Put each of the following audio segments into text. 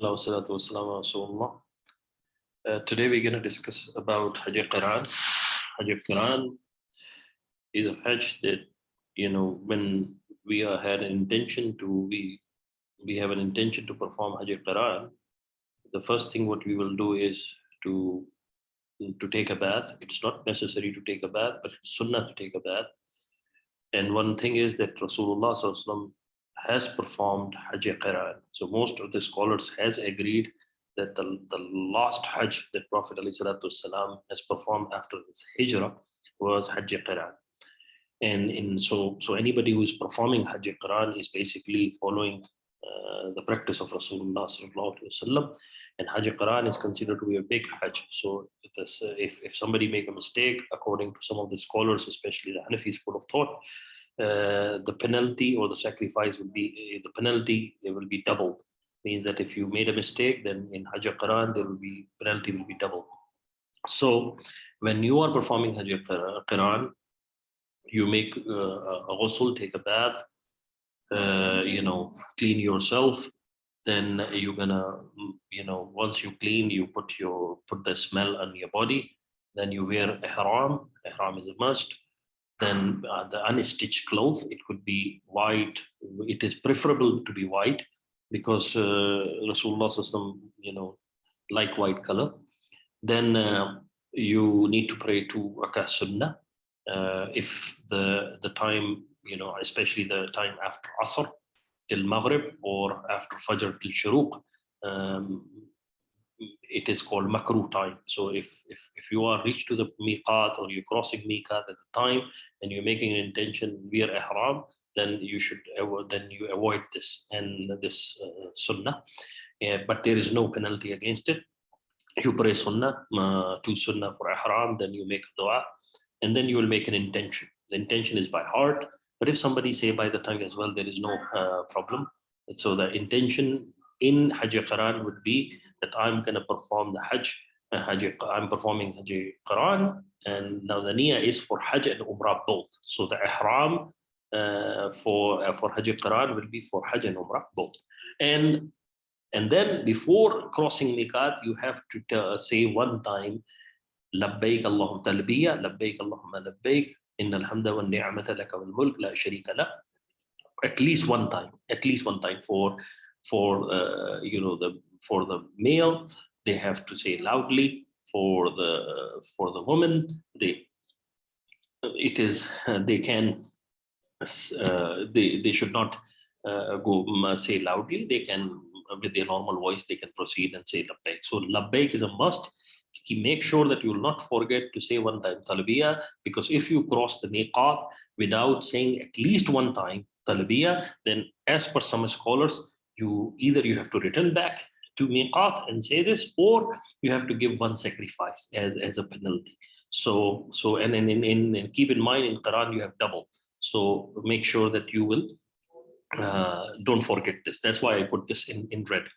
Allahu salatu wassalamu ala Rasulullah. Today we're going to discuss about Hajj-e-qiran. Hajj-e-qiran is a Hajj that, when we had an intention to, we have an intention to perform Hajj-e-qiran, the first thing what we will do is to to take a bath. It's not necessary to take a bath, but it's sunnah to take a bath. And one thing is that Rasulullah Sallallahu Alaihi Wasallam has performed Hajj-e-qiran. So most of the scholars has agreed that the last Hajj that Prophet ﷺ has performed after his hijrah was Hajj-e-qiran. And so anybody who is performing Hajj-e-qiran is basically following the practice of Rasulullah Sallallahu Alaihi Wasallam. And Hajj-e-qiran is considered to be a big Hajj. So if somebody make a mistake, according to some of the scholars, especially the Hanafi school of thought, the penalty or the sacrifice will be the penalty. It will be doubled. Means that if you made a mistake, then in Hajj-e-qiran there will be penalty will be doubled. So when you are performing Hajj-e-qiran, you make a ghusl, take a bath, clean yourself. Then you're gonna, once you clean, you put the smell on your body. Then you wear ihram. Ihram is a must. Then the unstitched clothes, it could be white. It is preferable to be white because Rasulullah Sallallahu Alaihi Wasallam, like white color. Then you need to pray 2 rakah sunnah. If the time, especially the time after Asr till Maghrib or after Fajr till Shuruq, it is called makruh time. So if you are reached to the miqat or you're crossing miqat at the time and you're making an intention via ihram, then you avoid this and this sunnah. But there is no penalty against it. You pray sunnah, 2 sunnah for ihram, then you make a dua, and then you will make an intention. The intention is by heart, but if somebody say by the tongue as well, there is no problem. So the intention in Hajj-e-qiran would be that I'm going to perform the Hajj. I'm performing Hajj-e-qiran, and now the niyyah is for Hajj and Umrah both. So the ihram for Hajj-e-qiran will be for Hajj and Umrah both. And then before crossing miqat, you have to say one time, labbaik Allahumma talbiya, labbaik Allahumma labbaik, innal hamda wan ni'mata laka wal mulk la sharika lak. At least one time for the male, they have to say loudly. For the woman, they can they should not go say loudly. They can, with their normal voice, they can proceed and say labbaik. So labbaik is a must. Make sure that you will not forget to say one time talbiya, because if you cross the miqat without saying at least one time talbiya, then as per some scholars, you have to return back to miqat and say this, or you have to give one sacrifice as a penalty. So and keep in mind, in Quran you have double. So make sure that you will don't forget this. That's why I put this in red.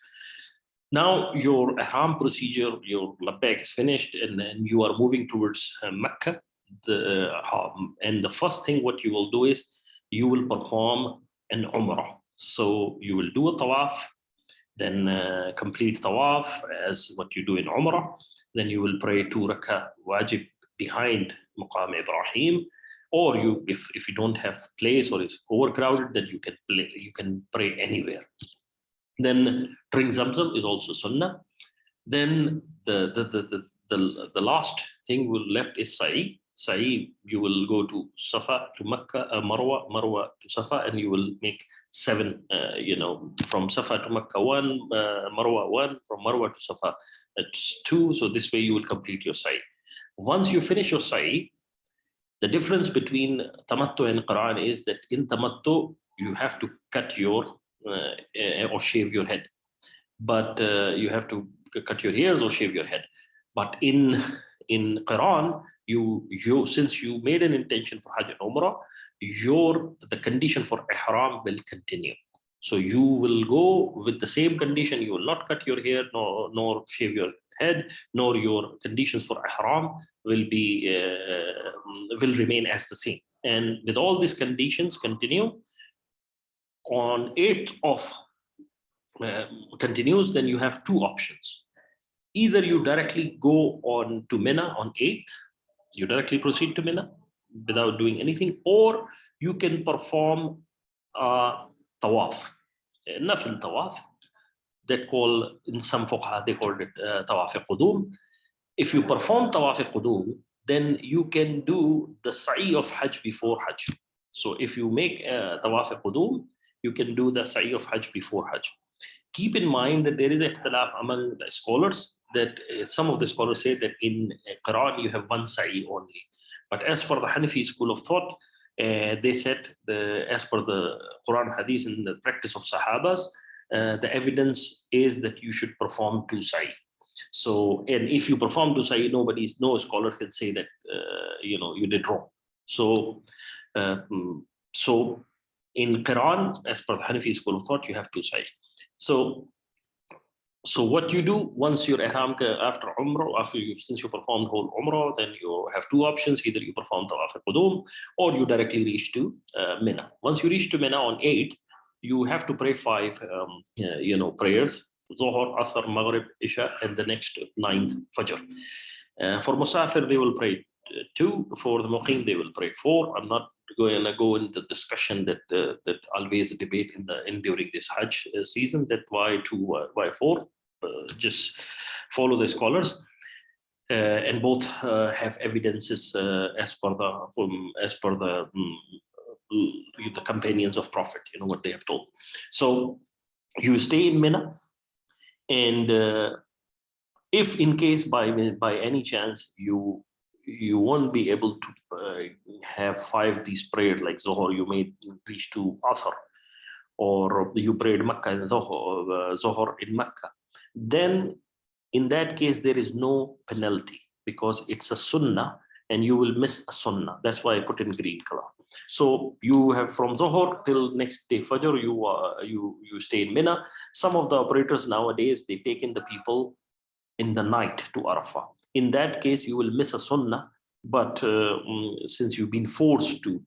Now your ihram procedure, your labbaik is finished, and then you are moving towards Mecca. And the first thing what you will do is you will perform an umrah. So you will do a tawaf, then complete tawaf as what you do in umrah. Then you will pray 2 rakah wajib behind Maqam Ibrahim. Or if you don't have place or it's overcrowded, then you can pray anywhere. Then drink Zamzam is also sunnah. Then the last thing left is Sa'i. Sa'i, you will go to Safa to Makkah, Marwa to Safa, and you will make 7. From Safa to Makkah 1, Marwa 1, from Marwa to Safa it's 2. So this way you will complete your Sa'i. Once you finish your Sa'i, the difference between Tamattu and Qiran is that in Tamattu you have to cut your or shave your head, but you have to cut your ears or shave your head. But in Qiran, you since you made an intention for Hajj and Umrah, the condition for ihram will continue. So you will go with the same condition. You will not cut your hair nor shave your head, nor your conditions for ihram will remain as the same. And with all these conditions continue, on 8th of continues, then you have two options. Either you directly go on to Mina on 8th, you directly proceed to Mina without doing anything, or you can perform tawaf, nafil tawaf, they call, in some fuqaha, they called it tawaf qudum. If you perform tawaf qudum, then you can do the sa'i of Hajj before Hajj. So if you make tawaf qudum, you can do the sa'i of Hajj before Hajj. Keep in mind that there is a ikhtilaf among the scholars, that some of the scholars say that in Quran you have one sa'i only. But as for the Hanafi school of thought, they said, as per the Quran hadith and the practice of Sahabas, the evidence is that you should perform two sa'i. So, and if you perform two sa'i, no scholar can say that you did wrong. So, so in Quran, as per the Hanafi school of thought, you have two sa'i. So what you do once you're ihram after Umrah, since you performed whole Umrah, then you have two options. Either you perform Tawaf al-Qudum or you directly reach to Mina. Once you reach to Mina on 8th, you have to pray 5 prayers: Zuhr, Asr, Maghrib, Isha, and the next 9th Fajr. For Musafir, they will pray 2. For the Muqim, they will pray 4. I'm not going to go into the discussion that always debate during this Hajj season, that why 2, why 4. Just follow the scholars, and both have evidences as per the companions of Prophet, what they have told. So you stay in Mina, and if in case by any chance you won't be able to have 5 these prayers like Zohar, you may reach to Asr, or you prayed Makkah and Zohar in Makkah, then in that case there is no penalty, because it's a sunnah and you will miss a sunnah. That's why I put in green color. So you have from Zohar till next day Fajr, you stay in Mina. Some of the operators nowadays, they take in the people in the night to Arafah. In that case, you will miss a sunnah, but since you've been forced to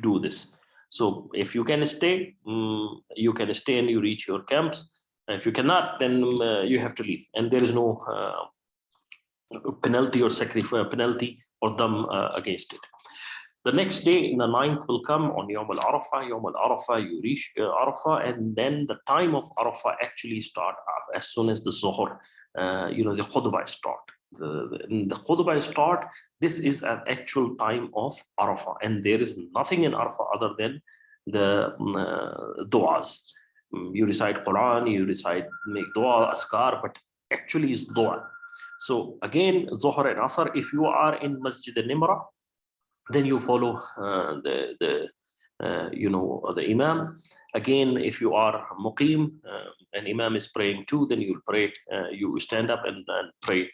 do this. So if you can stay, you can stay and you reach your camps. If you cannot, then you have to leave. And there is no penalty or sacrifice, penalty or dam against it. The next day, in the 9th, will come on Yawm al-Arafah. Yawm al-Arafah, you reach Arafah, and then the time of Arafah actually start as soon as the Zohar, the khutbah start. The khutbah start, this is an actual time of Arafah, and there is nothing in Arafah other than the du'as. You recite Quran, you make dua, askar, but actually is dua. So again, Zohar and Asr, if you are in Masjid al-Nimra, then you follow the Imam. Again, if you are Muqim, and Imam is praying 2, then you'll pray, you stand up and pray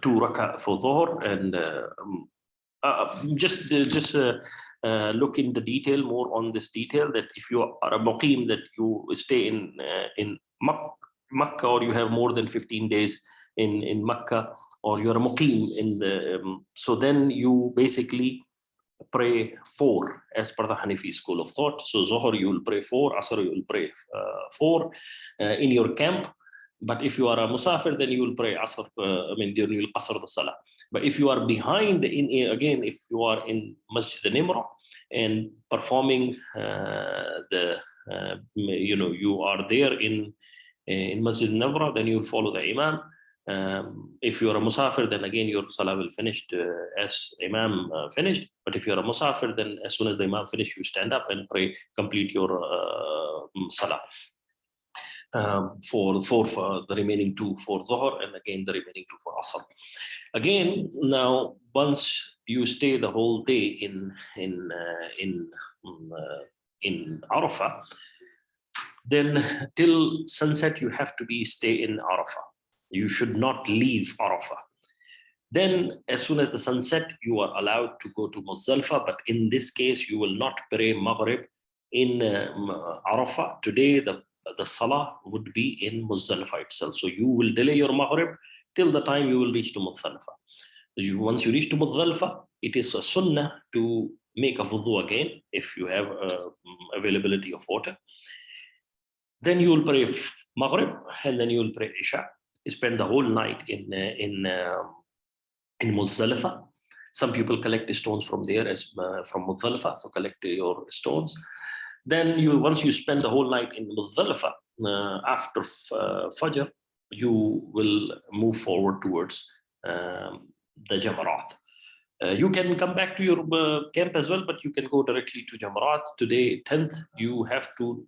2 rak'ah for Dhuhr, and just look in the detail, more on this detail, that if you are a Muqim, that you stay in Makkah, or you have more than 15 days in Makkah, or you're a Muqim in the, so then you basically pray 4 as per the Hanafi school of thought. So Zohar you will pray 4, Asr you will pray 4 in your camp. But if you are a Musafir, then you will pray Asr, you will qasr the Salah. But if you are behind, again, if you are in Masjid al-Nimra and performing you are there in Masjid al-Nimra, then you will follow the Imam. If you are a Musafir, then again your Salah will finish as Imam finished. But if you are a Musafir, then as soon as the Imam finished, you stand up and pray, complete your Salah. For the remaining 2 for Dhuhr, and again the remaining 2 for Asr. Again, now once you stay the whole day in Arafah, then till sunset you have to stay in Arafah. You should not leave Arafah. Then as soon as the sunset, you are allowed to go to Muzdalifah, but in this case you will not pray Maghrib in Arafah. Today the Salah would be in Muzdalifah itself. So you will delay your Maghrib till the time you will reach to Muzdalifah. Once you reach to Muzdalifah, it is a sunnah to make a wudu again if you have availability of water. Then you will pray Maghrib, and then you will pray Isha. Spend the whole night in Muzdalifah. Some people collect stones from there as from Muzdalifah, so collect your stones. Then once you spend the whole night in Muzdalifah, after Fajr, you will move forward towards the Jamarat. You can come back to your camp as well, but you can go directly to Jamarat. Today, 10th, you have to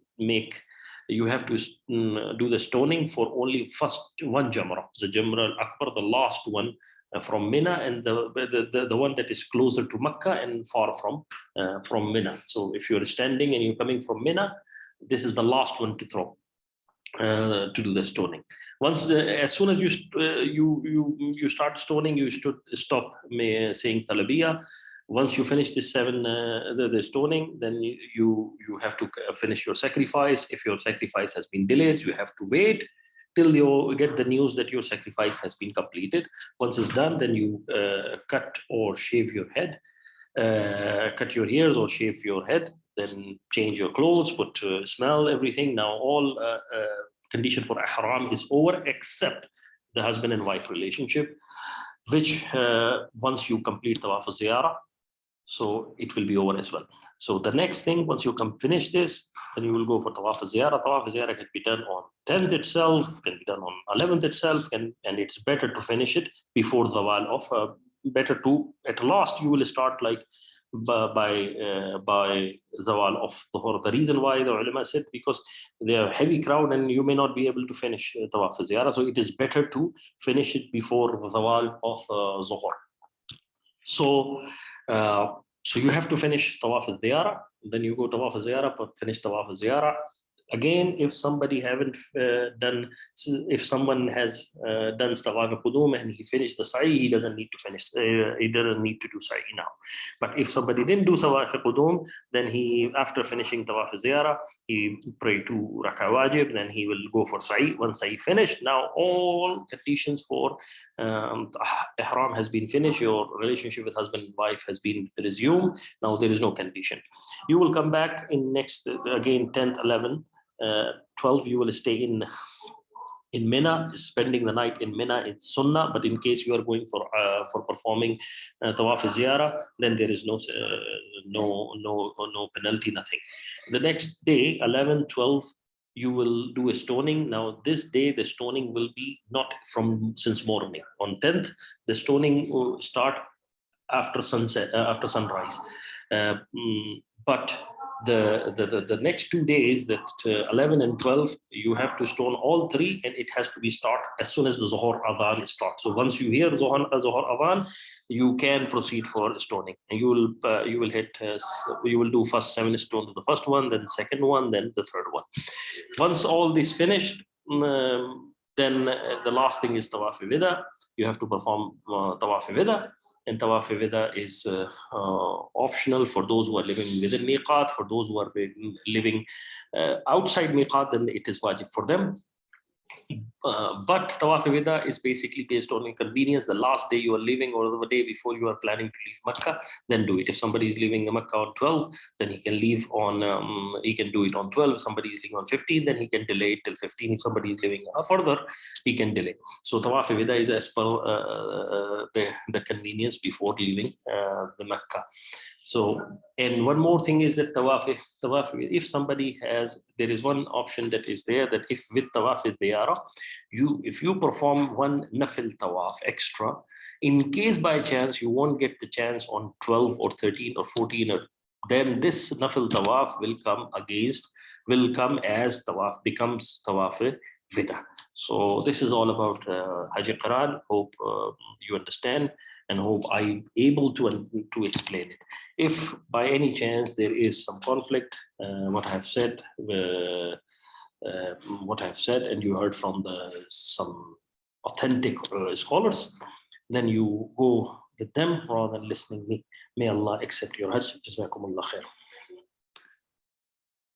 do the stoning for only first one Jamra, the Jamra al-Akbar, the last one from Mina, and the one that is closer to Mecca and far from Mina. So if you're standing and you're coming from Mina, this is the last one to throw. To do the stoning. Once, as soon as you start stoning, you should stop saying talabiyah. Once you finish this the stoning, then you have to finish your sacrifice. If your sacrifice has been delayed, you have to wait till you get the news that your sacrifice has been completed. Once it's done, then you cut or shave your head, cut your ears or shave your head, then change your clothes, put smell, everything. Now all condition for ihram is over, except the husband and wife relationship, which once you complete tawaf ziyarah, so it will be over as well. So the next thing, once you finish this, then you will go for tawaf ziyarah. Tawaf ziyarah can be done on 10th itself, can be done on 11th itself, and it's better to finish it before zawal of better to, at last you will start like by zawal of Dhuhr. The reason why the ulama said, because they are heavy crowd and you may not be able to finish tawaf ziyarah, so it is better to finish it before the zawal of Dhuhr. So you have to finish tawaf ziyarah, then you go tawaf ziyarah, but finish tawaf ziyarah. Again, if somebody if someone has done tawaf qudum and he finished the sa'i, he doesn't need to finish. He doesn't need to do sa'i now. But if somebody didn't do tawaf qudum, then he, after finishing tawaf ziyarah, he pray 2 rak'ah wajib, then he will go for sa'i. Once sa'i finished, now all conditions for ihram has been finished. Your relationship with husband and wife has been resumed. Now there is no condition. You will come back in next again 10th, 11th. 12, you will stay in Mina, spending the night in Mina. It's sunnah, but in case you are going for performing tawaf ziyarah, then there is no penalty, nothing. The next day, 11, 12, you will do a stoning. Now this day, the stoning will be not since morning. On 10th, the stoning will start after sunset, after sunrise. But the next 2 days, that 11 and 12, you have to stone all 3, and it has to be start as soon as the Zuhr Adhan starts. So once you hear Zuhr Adhan, you can proceed for stoning, and you will do first 7 stones to the first one, then second one, then the third one. Once all this finished, then the last thing is tawaf wida. You have to perform tawaf wida. And tawaf wida is optional for those who are living within miqat. For those who are living outside miqat, then it is wajib for them. But tawaf wida is basically based on inconvenience. The last day you are leaving, or the day before you are planning to leave Makkah, then do it. If somebody is leaving Makkah on 12, then he can leave on, he can do it on 12. If somebody is leaving on 15, then he can delay it till 15. If somebody is leaving further, he can delay. So tawaf wida is as per the convenience before leaving the Makkah. So, and one more thing is that tawaf, if somebody has, there is one option that is there, that if with tawaf ziyarah, if you perform one nafil tawaf extra, in case by chance you won't get the chance on 12 or 13 or 14, then this nafil tawaf will come as tawaf, becomes tawaf wida. So this is all about Hajj-e-qiran. Hope you understand, and hope I'm able to explain it. If by any chance there is some conflict, what I have said, and you heard from some authentic scholars, then you go with them rather than listening me. May Allah accept your Hajj. Jazakumullah khair.